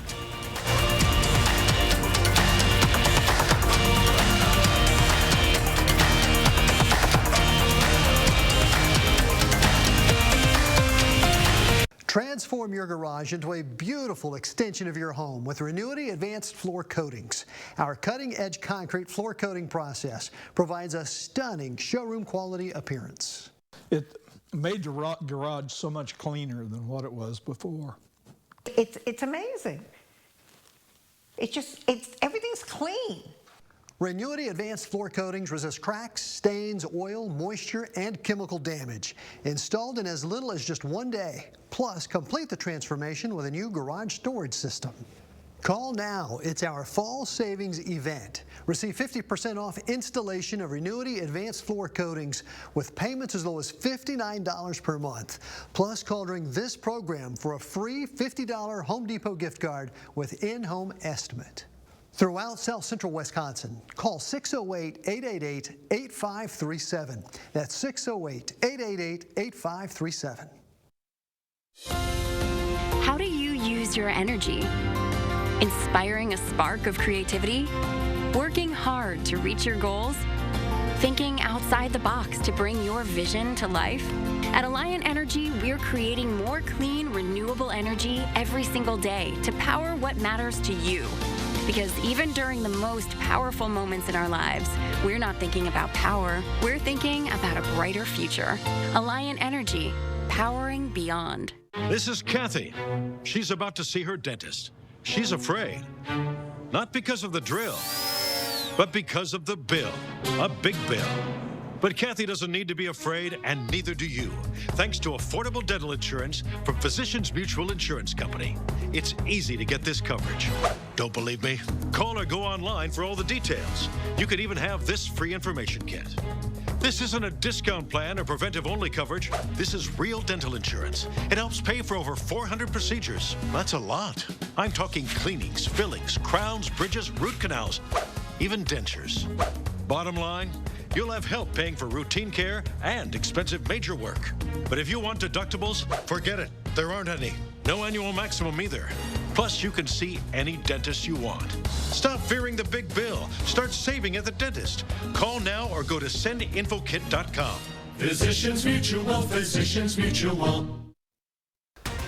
Transform your garage into a beautiful extension of your home with Renuity Advanced Floor Coatings. Our cutting-edge concrete floor coating process provides a stunning showroom quality appearance. It made the garage so much cleaner than what it was before. It's amazing. Everything's clean. Renuity Advanced Floor Coatings resist cracks, stains, oil, moisture, and chemical damage. Installed in as little as just 1 day. Plus, complete the transformation with a new garage storage system. Call now. It's our fall savings event. Receive 50% off installation of Renuity Advanced Floor Coatings with payments as low as $59 per month. Plus, call during this program for a free $50 Home Depot gift card with in-home estimate. Throughout South Central Wisconsin, call 608-888-8537. That's 608-888-8537. How do you use your energy? Inspiring a spark of creativity? Working hard to reach your goals? Thinking outside the box to bring your vision to life? At Alliant Energy, we're creating more clean, renewable energy every single day to power what matters to you. Because even during the most powerful moments in our lives, we're not thinking about power, we're thinking about a brighter future. Alliant Energy, powering beyond. This is Kathy. She's about to see her dentist. She's afraid. Not because of the drill, but because of the bill. A big bill. But Kathy doesn't need to be afraid, and neither do you, thanks to affordable dental insurance from Physicians Mutual Insurance Company. It's easy to get this coverage. Don't believe me? Call or go online for all the details. You could even have this free information kit. This isn't a discount plan or preventive-only coverage. This is real dental insurance. It helps pay for over 400 procedures. That's a lot. I'm talking cleanings, fillings, crowns, bridges, root canals, even dentures. Bottom line, you'll have help paying for routine care and expensive major work. But if you want deductibles, forget it. There aren't any. No annual maximum either. Plus, you can see any dentist you want. Stop fearing the big bill. Start saving at the dentist. Call now or go to sendinfokit.com. Physicians Mutual, Physicians Mutual.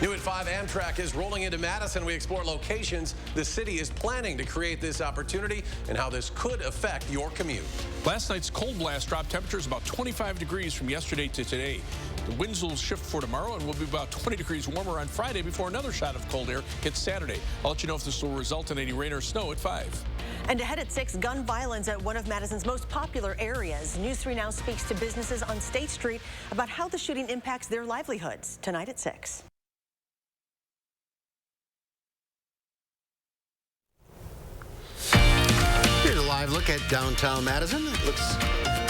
New at 5, Amtrak is rolling into Madison. We explore locations the city is planning to create this opportunity and how this could affect your commute. Last night's cold blast dropped temperatures about 25 degrees from yesterday to today. The winds will shift for tomorrow and will be about 20 degrees warmer on Friday before another shot of cold air hits Saturday. I'll let you know if this will result in any rain or snow at 5. And ahead at 6, gun violence at one of Madison's most popular areas. News 3 now speaks to businesses on State Street about how the shooting impacts their livelihoods. Tonight at 6. Here's a live look at downtown Madison. It looks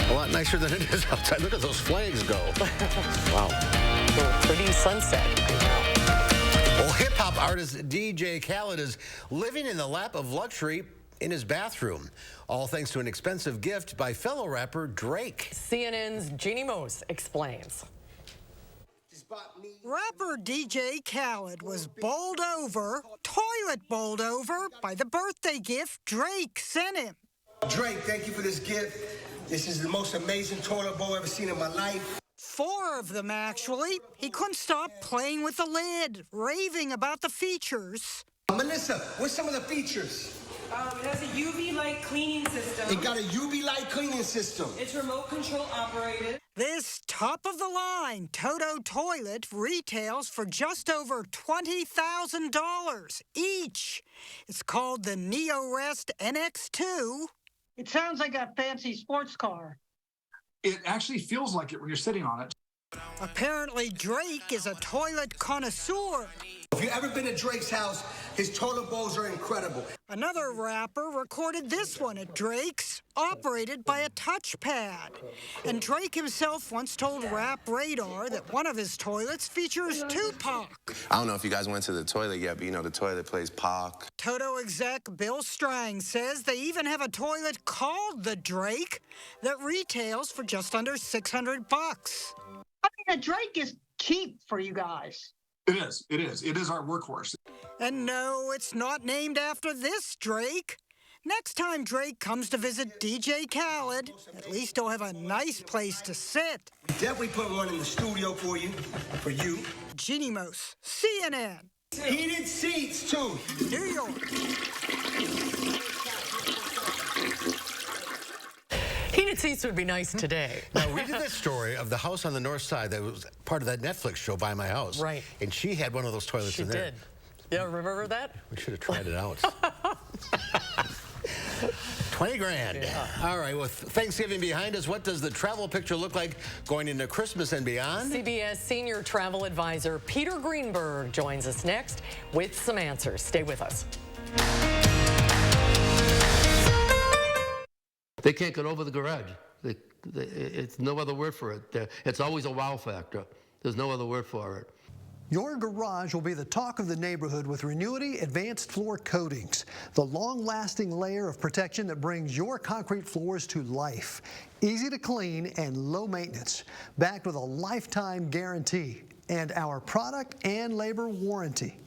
a lot nicer than it is outside. Look at those flags go. Wow. Pretty sunset right now. Well, hip-hop artist DJ Khaled is living in the lap of luxury in his bathroom, all thanks to an expensive gift by fellow rapper Drake. CNN's Jeannie Mose explains. Rapper DJ Khaled was bowled over, toilet bowled over, by the birthday gift Drake sent him. Drake, thank you for this gift. This is the most amazing toilet bowl I've ever seen in my life. 4 of them, actually. He couldn't stop playing with the lid, raving about the features. Melissa, what's some of the features? It has a UV light cleaning system. It got a UV light cleaning system. It's remote control operated. This top-of-the-line Toto toilet retails for just over $20,000 each. It's called the NeoRest NX2. It sounds like a fancy sports car. It actually feels like it when you're sitting on it. Apparently, Drake is a toilet connoisseur. If you've ever been to Drake's house, his toilet bowls are incredible. Another rapper recorded this one at Drake's, operated by a touchpad. And Drake himself once told Rap Radar that one of his toilets features Tupac. I don't know if you guys went to the toilet yet, but you know the toilet plays Pac. Toto exec Bill Strang says they even have a toilet called the Drake that retails for just under $600. I mean, a Drake is cheap for you guys. It is. It is. It is our workhorse. And no, it's not named after this Drake. Next time Drake comes to visit DJ Khaled, at least he'll have a nice place to sit. Definitely put one in the studio for you. Jeannie Mose, CNN. Heated seats, too. New York. Heated seats would be nice today. Now, we did that story of the house on the north side that was part of that Netflix show, By My House. Right. And she had one of those toilets in there. She did. Yeah, remember that? We should have tried it out. 20 grand. Yeah. All right, with Thanksgiving behind us, what does the travel picture look like going into Christmas and beyond? CBS senior travel advisor Peter Greenberg joins us next with some answers. Stay with us. They can't get over the garage. It's no other word for it. It's always a wow factor. There's no other word for it. Your garage will be the talk of the neighborhood with Renewity Advanced Floor Coatings, the long-lasting layer of protection that brings your concrete floors to life. Easy to clean and low maintenance, backed with a lifetime guarantee and our product and labor warranty.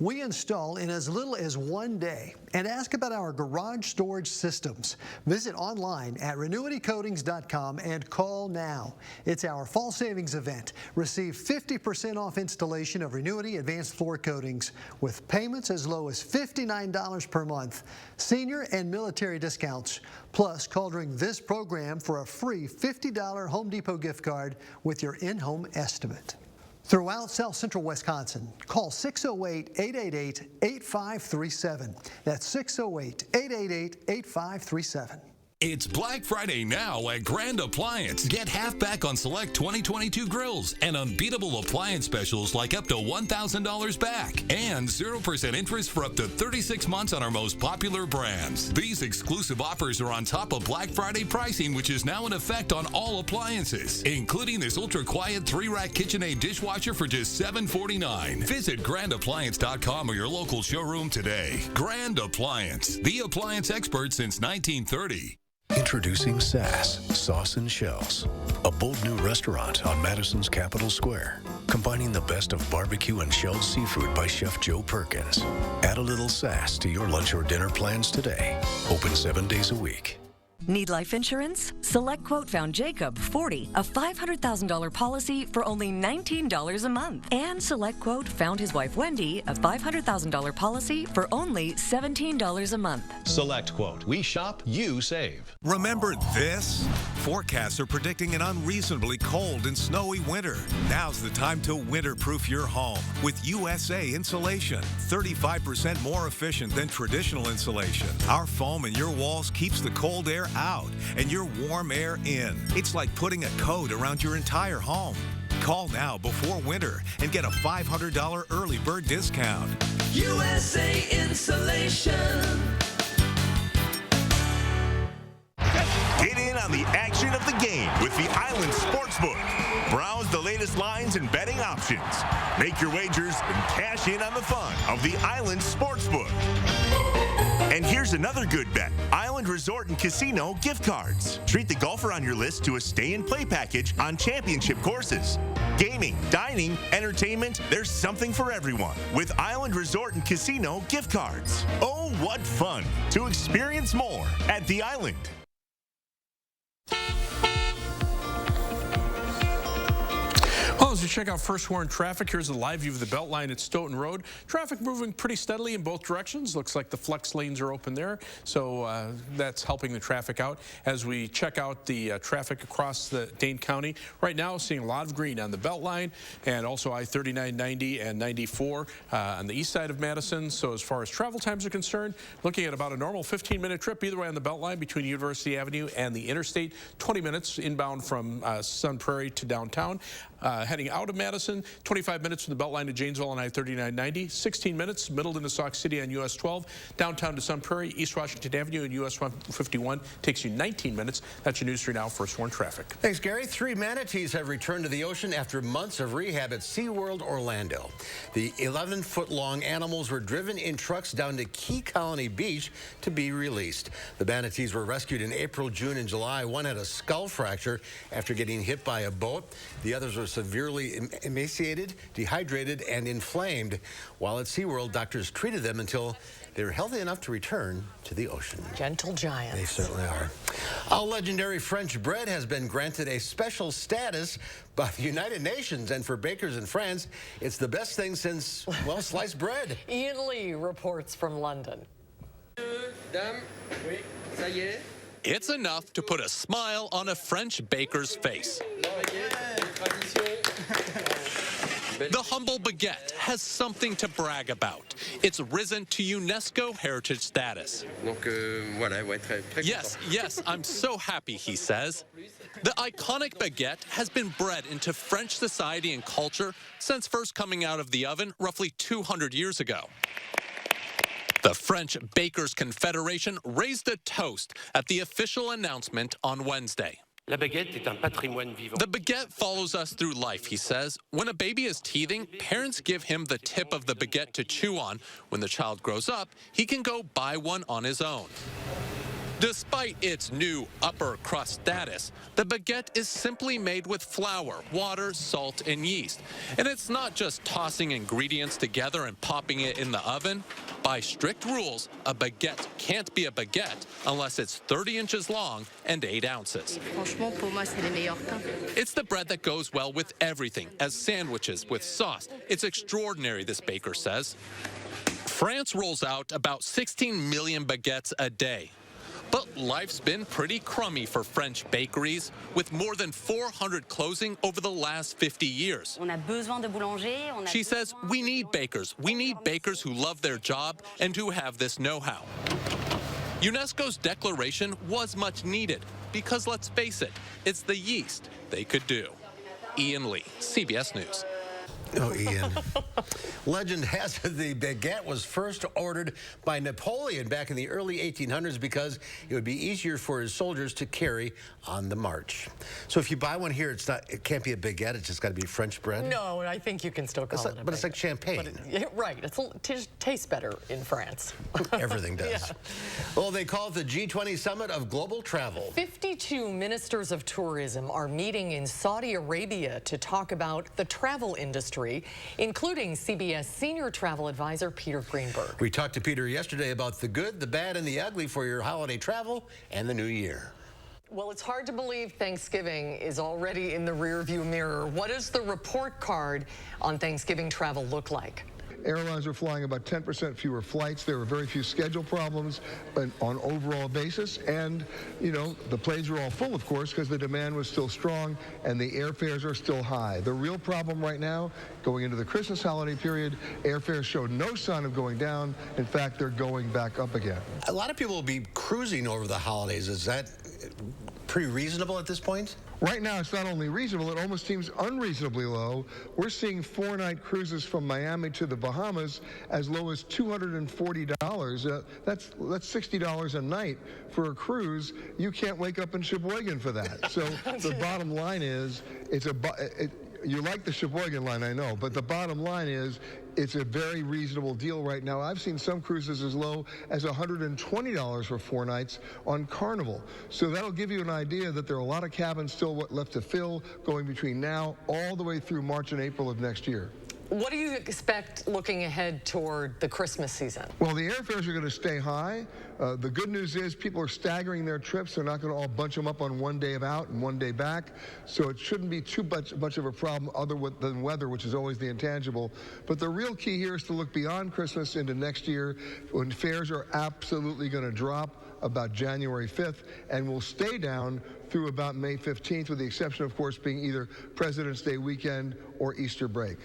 We install in as little as 1 day. And ask about our garage storage systems. Visit online at renewitycoatings.com and call now. It's our fall savings event. Receive 50% off installation of Renewity Advanced Floor Coatings with payments as low as $59 per month. Senior and military discounts. Plus, call during this program for a free $50 Home Depot gift card with your in-home estimate. Throughout South Central Wisconsin, call 608-888-8537. That's 608-888-8537. It's Black Friday now at Grand Appliance. Get half back on select 2022 grills and unbeatable appliance specials like up to $1,000 back and 0% interest for up to 36 months on our most popular brands. These exclusive offers are on top of Black Friday pricing, which is now in effect on all appliances, including this ultra-quiet 3-rack KitchenAid dishwasher for just $749. Visit grandappliance.com or your local showroom today. Grand Appliance, the appliance expert since 1930. Introducing Sass, Sauce and Shells, a bold new restaurant on Madison's Capitol Square, combining the best of barbecue and shelled seafood by Chef Joe Perkins. Add a little sass to your lunch or dinner plans today. Open 7 days a week. Need life insurance? SelectQuote found Jacob 40, a $500,000 policy for only $19 a month. And SelectQuote found his wife Wendy a $500,000 policy for only $17 a month. SelectQuote. We shop, you save. Remember this? Forecasts are predicting an unreasonably cold and snowy winter. Now's the time to winterproof your home with USA Insulation. 35% more efficient than traditional insulation. Our foam in your walls keeps the cold air out and your warm air in. It's like putting a coat around your entire home. Call now before winter and get a $500 early bird discount. USA Insulation. Get in on the action of the game with the Island Sportsbook. Browse the latest lines and betting options. Make your wagers and cash in on the fun of the Island Sportsbook. And here's another good bet. Island Resort and Casino gift cards. Treat the golfer on your list to a stay-and-play package on championship courses. Gaming, dining, entertainment, there's something for everyone with Island Resort and Casino gift cards. Oh, what fun to experience more at the Island. Well, as we check out first warn traffic, here's a live view of the Beltline at Stoughton Road. Traffic moving pretty steadily in both directions. Looks like the flex lanes are open there, so that's helping the traffic out. As we check out the traffic across the Dane County, right now seeing a lot of green on the Beltline and also I-39, 90, and 94 on the east side of Madison. So as far as travel times are concerned, looking at about a normal 15-minute trip either way on the Beltline between University Avenue and the interstate, 20 minutes inbound from Sun Prairie to downtown. Heading out of Madison, 25 minutes from the Beltline to Janesville on I-39, 90, 16 minutes, Middleton to Sauk City on US 12, downtown to Sun Prairie, East Washington Avenue and US 151 takes you 19 minutes. That's your news for now, first warn traffic. Thanks, Gary. 3 manatees have returned to the ocean after months of rehab at SeaWorld Orlando. The 11-foot-long animals were driven in trucks down to Key Colony Beach to be released. The manatees were rescued in April, June, and July. One had a skull fracture after getting hit by a boat. The others were severely emaciated, dehydrated, and inflamed. While at SeaWorld, doctors treated them until they were healthy enough to return to the ocean. Gentle giants. They certainly are. A legendary French bread has been granted a special status by the United Nations, and for bakers in France, it's the best thing since, well, sliced bread. Ian Lee reports from London. It's enough to put a smile on a French baker's face. The humble baguette has something to brag about. It's risen to UNESCO heritage status. Yes, I'm so happy, he says. The iconic baguette has been bred into French society and culture since first coming out of the oven roughly 200 years ago. The French Bakers Confederation raised a toast at the official announcement on Wednesday. The baguette follows us through life, he says. When a baby is teething, parents give him the tip of the baguette to chew on. When the child grows up, he can go buy one on his own. Despite its new upper crust status, the baguette is simply made with flour, water, salt, and yeast. And it's not just tossing ingredients together and popping it in the oven. By strict rules, a baguette can't be a baguette unless it's 30 inches long and 8 ounces. It's the bread that goes well with everything, as sandwiches with sauce. It's extraordinary, this baker says. France rolls out about 16 million baguettes a day. But life's been pretty crummy for French bakeries, with more than 400 closing over the last 50 years. She says, we need bakers. We need bakers who love their job and who have this know-how. UNESCO's declaration was much needed because, let's face it, it's the yeast they could do. Ian Lee, CBS News. Oh, Ian. Legend has it the baguette was first ordered by Napoleon back in the early 1800s because it would be easier for his soldiers to carry on the march. So if you buy one here, it can't be a baguette, it's just got to be French bread? No, I think you can still call it a But it's like champagne. Right, it tastes better in France. Everything does. Yeah. Well, they call it the G20 Summit of Global Travel. 52 ministers of tourism are meeting in Saudi Arabia to talk about the travel industry industry, including CBS senior travel advisor Peter Greenberg. We talked to Peter yesterday about the good, the bad, and the ugly for your holiday travel and the new year. Well, it's hard to believe Thanksgiving is already in the rearview mirror. What does the report card on Thanksgiving travel look like? Airlines are flying about 10% fewer flights. There were very few schedule problems on overall basis. And, you know, the planes were all full, of course, because the demand was still strong and the airfares are still high. The real problem right now, going into the Christmas holiday period, airfares showed no sign of going down. In fact, they're going back up again. A lot of people will be cruising over the holidays. Is that pretty reasonable at this point? Right now, it's not only reasonable, it almost seems unreasonably low. We're seeing 4-night cruises from Miami to the Bahamas as low as $240. That's $60 a night for a cruise. You can't wake up in Sheboygan for that. So the bottom line is, you like the Sheboygan line, I know, but the bottom line is it's a very reasonable deal right now. I've seen some cruises as low as $120 for 4 nights on Carnival. So that'll give you an idea that there are a lot of cabins still left to fill going between now all the way through March and April of next year. What do you expect looking ahead toward the Christmas season? Well, the airfares are going to stay high. The good news is people are staggering their trips. They're not going to all bunch them up on 1 day out and 1 day back. So it shouldn't be too much of a problem other than weather, which is always the intangible. But the real key here is to look beyond Christmas into next year when fares are absolutely going to drop about January 5th and will stay down through about May 15th, with the exception, of course, being either President's Day weekend or Easter break.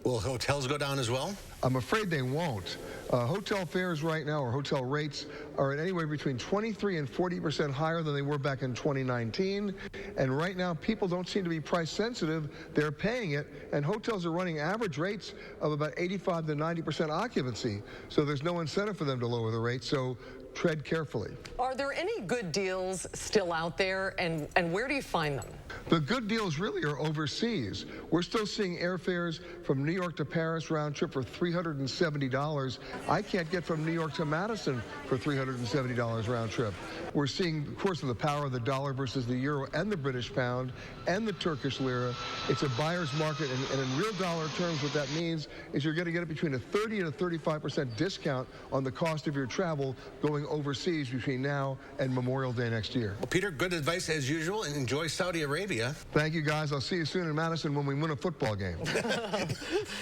Will hotels go down as well? I'm afraid they won't. Hotel fares right now, or hotel rates, are at anywhere between 23 and 40% higher than they were back in 2019. And right now, people don't seem to be price sensitive. They're paying it, and hotels are running average rates of about 85 to 90% occupancy. So there's no incentive for them to lower the rate. So tread carefully. Are there any good deals still out there, and where do you find them? The good deals really are overseas. We're still seeing airfares from New York to Paris round trip for $370. I can't get from New York to Madison for $370 round trip. We're seeing, of course, the power of the dollar versus the euro and the British pound and the Turkish lira. It's a buyer's market, and in real dollar terms, what that means is you're going to get it between a 30 and a 35% discount on the cost of your travel going overseas between now and Memorial Day next year. Well, Peter, good advice as usual, and enjoy Saudi Arabia. Thank you, guys. I'll see you soon in Madison when we win a football game.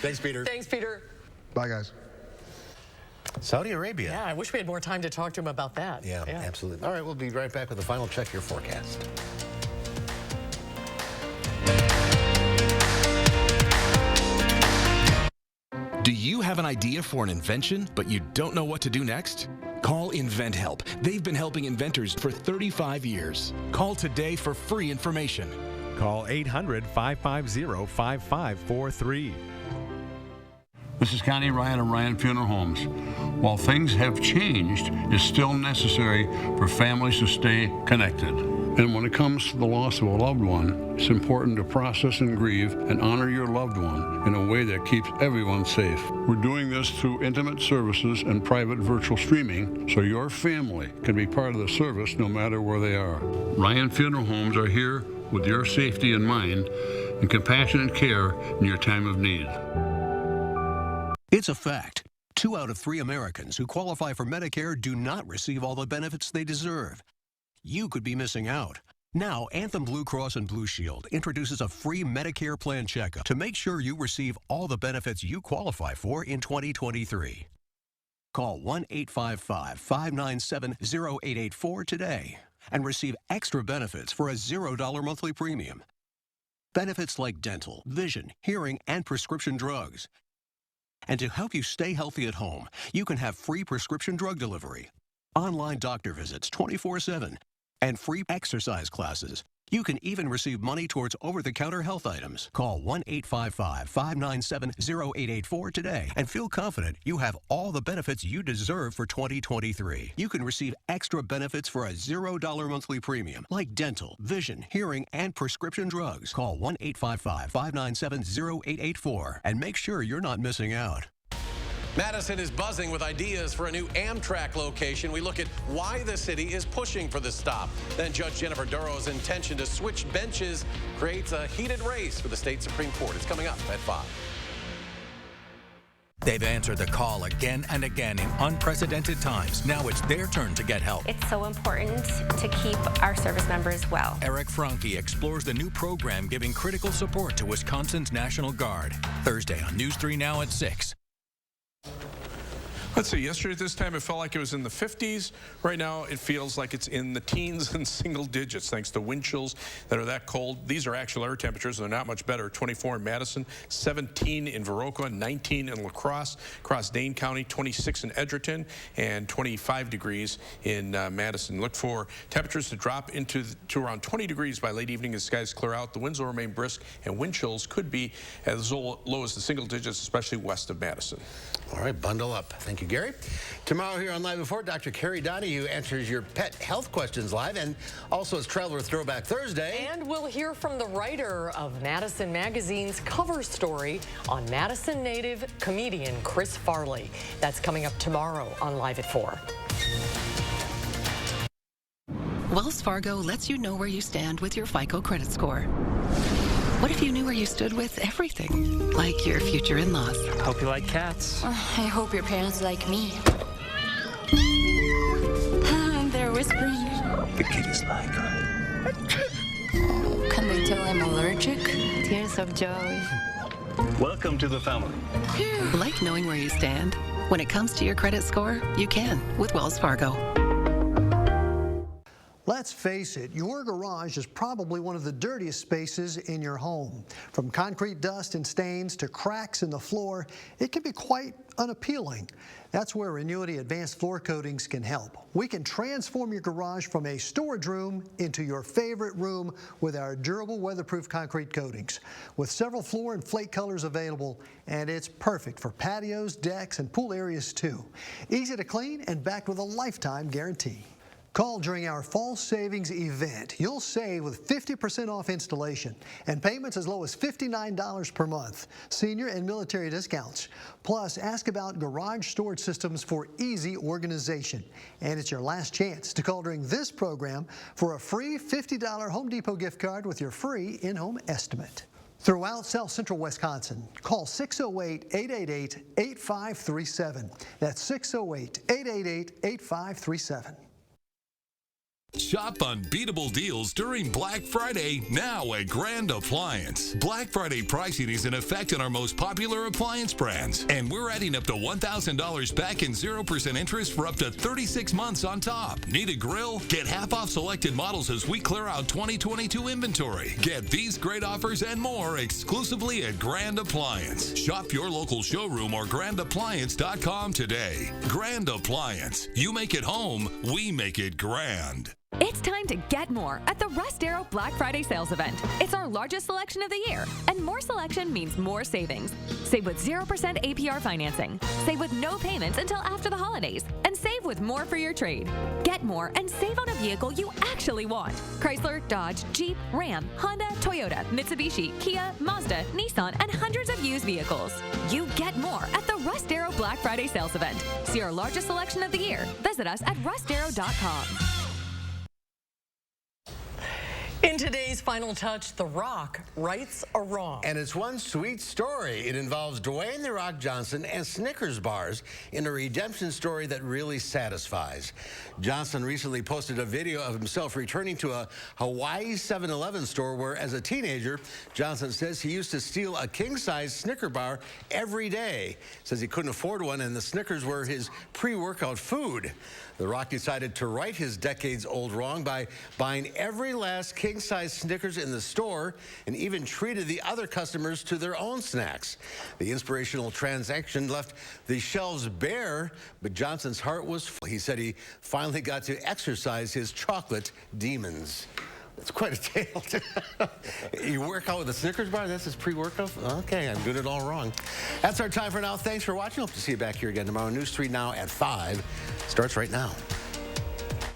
Thanks, Peter. Thanks, Peter. Bye, guys. Saudi Arabia. Yeah, I wish we had more time to talk to him about that. Yeah, absolutely. All right, we'll be right back with the final check your forecast. Do you have an idea for an invention, but you don't know what to do next? Call InventHelp. They've been helping inventors for 35 years. Call today for free information. Call 800-550-5543. This is Connie Ryan of Ryan Funeral Homes. While things have changed, it's still necessary for families to stay connected. And when it comes to the loss of a loved one, it's important to process and grieve and honor your loved one in a way that keeps everyone safe. We're doing this through intimate services and private virtual streaming, so your family can be part of the service no matter where they are. Ryan Funeral Homes are here with your safety in mind and compassionate care in your time of need. It's a fact. 2 out of 3 Americans who qualify for Medicare do not receive all the benefits they deserve. You could be missing out. Now, Anthem Blue Cross and Blue Shield introduces a free Medicare plan checkup to make sure you receive all the benefits you qualify for in 2023. Call 1-855-597-0884 today and receive extra benefits for a $0 monthly premium. Benefits like dental, vision, hearing, and prescription drugs. And to help you stay healthy at home, you can have free prescription drug delivery, online doctor visits 24/7, and free exercise classes. You can even receive money towards over-the-counter health items. Call 1-855-597-0884 today and feel confident you have all the benefits you deserve for 2023. You can receive extra benefits for a $0 monthly premium, like dental, vision, hearing, and prescription drugs. Call 1-855-597-0884 and make sure you're not missing out. Madison is buzzing with ideas for a new Amtrak location. We look at why the city is pushing for this stop. Then Judge Jennifer Duro's intention to switch benches creates a heated race for the state Supreme Court. It's coming up at 5. They've answered the call again and again in unprecedented times. Now it's their turn to get help. It's so important to keep our service members well. Eric Franke explores the new program giving critical support to Wisconsin's National Guard. Thursday on News 3 Now at 6. Let's see, yesterday at this time it felt like it was in the 50s. Right now it feels like it's in the teens and single digits thanks to wind chills that are that cold. These are actual air temperatures. They're not much better. 24 in Madison, 17 in Viroqua, 19 in La Crosse, across Dane County, 26 in Edgerton, and 25 degrees in Madison. Look for temperatures to drop to around 20 degrees by late evening as skies clear out. The winds will remain brisk, and wind chills could be as low as the single digits, especially west of Madison. All right, bundle up. Thank you, Gary. Tomorrow here on Live at 4, Dr. Carrie Donahue answers your pet health questions live, and also it's Traveler Throwback Thursday. And we'll hear from the writer of Madison Magazine's cover story on Madison native comedian Chris Farley. That's coming up tomorrow on Live at 4. Wells Fargo lets you know where you stand with your FICO credit score. What if you knew where you stood with everything, like your future in-laws? Hope you like cats. I hope your parents like me. They're whispering. The kitties like her. Can they tell I'm allergic? Tears of joy. Welcome to the family. Like knowing where you stand? When it comes to your credit score, you can with Wells Fargo. Let's face it, your garage is probably one of the dirtiest spaces in your home. From concrete dust and stains to cracks in the floor, it can be quite unappealing. That's where Renewity Advanced Floor Coatings can help. We can transform your garage from a storage room into your favorite room with our durable weatherproof concrete coatings. With several floor and flake colors available, and it's perfect for patios, decks, and pool areas too. Easy to clean and backed with a lifetime guarantee. Call during our fall savings event. You'll save with 50% off installation and payments as low as $59 per month. Senior and military discounts. Plus, ask about garage storage systems for easy organization. And it's your last chance to call during this program for a free $50 Home Depot gift card with your free in-home estimate. Throughout South Central Wisconsin, call 608-888-8537. That's 608-888-8537. Shop unbeatable deals during Black Friday now at Grand Appliance. Black Friday pricing is in effect on our most popular appliance brands, and we're adding up to $1,000 back in 0% interest for up to 36 months on top. Need a grill? Get half off selected models as we clear out 2022 inventory. Get these great offers and more exclusively at Grand Appliance. Shop your local showroom or grandappliance.com today. Grand Appliance. You make it home, we make it grand. It's time to get more at the Rust Arrow Black Friday sales event. It's our largest selection of the year, and more selection means more savings. Save with 0% APR financing. Save with no payments until after the holidays, and save with more for your trade. Get more and save on a vehicle you actually want. Chrysler, Dodge, Jeep, Ram, Honda, Toyota, Mitsubishi, Kia, Mazda, Nissan, and hundreds of used vehicles. You get more at the Rust Arrow Black Friday sales event. See our largest selection of the year. Visit us at rustarrow.com. In today's Final Touch, The Rock rights a wrong. And it's one sweet story. It involves Dwayne "The Rock" Johnson and Snickers bars in a redemption story that really satisfies. Johnson recently posted a video of himself returning to a Hawaii 7-Eleven store where, as a teenager, Johnson says he used to steal a king-size Snicker bar every day. Says he couldn't afford one, and the Snickers were his pre-workout food. The Rock decided to right his decades-old wrong by buying every last king-size Snickers in the store and even treated the other customers to their own snacks. The inspirational transaction left the shelves bare, but Johnson's heart was full. He said he finally got to exercise his chocolate demons. It's quite a tale. You work out with a Snickers bar? That's his pre-workout? Okay, I'm doing it all wrong. That's our time for now. Thanks for watching. Hope to see you back here again tomorrow. News 3 Now at 5 starts right now.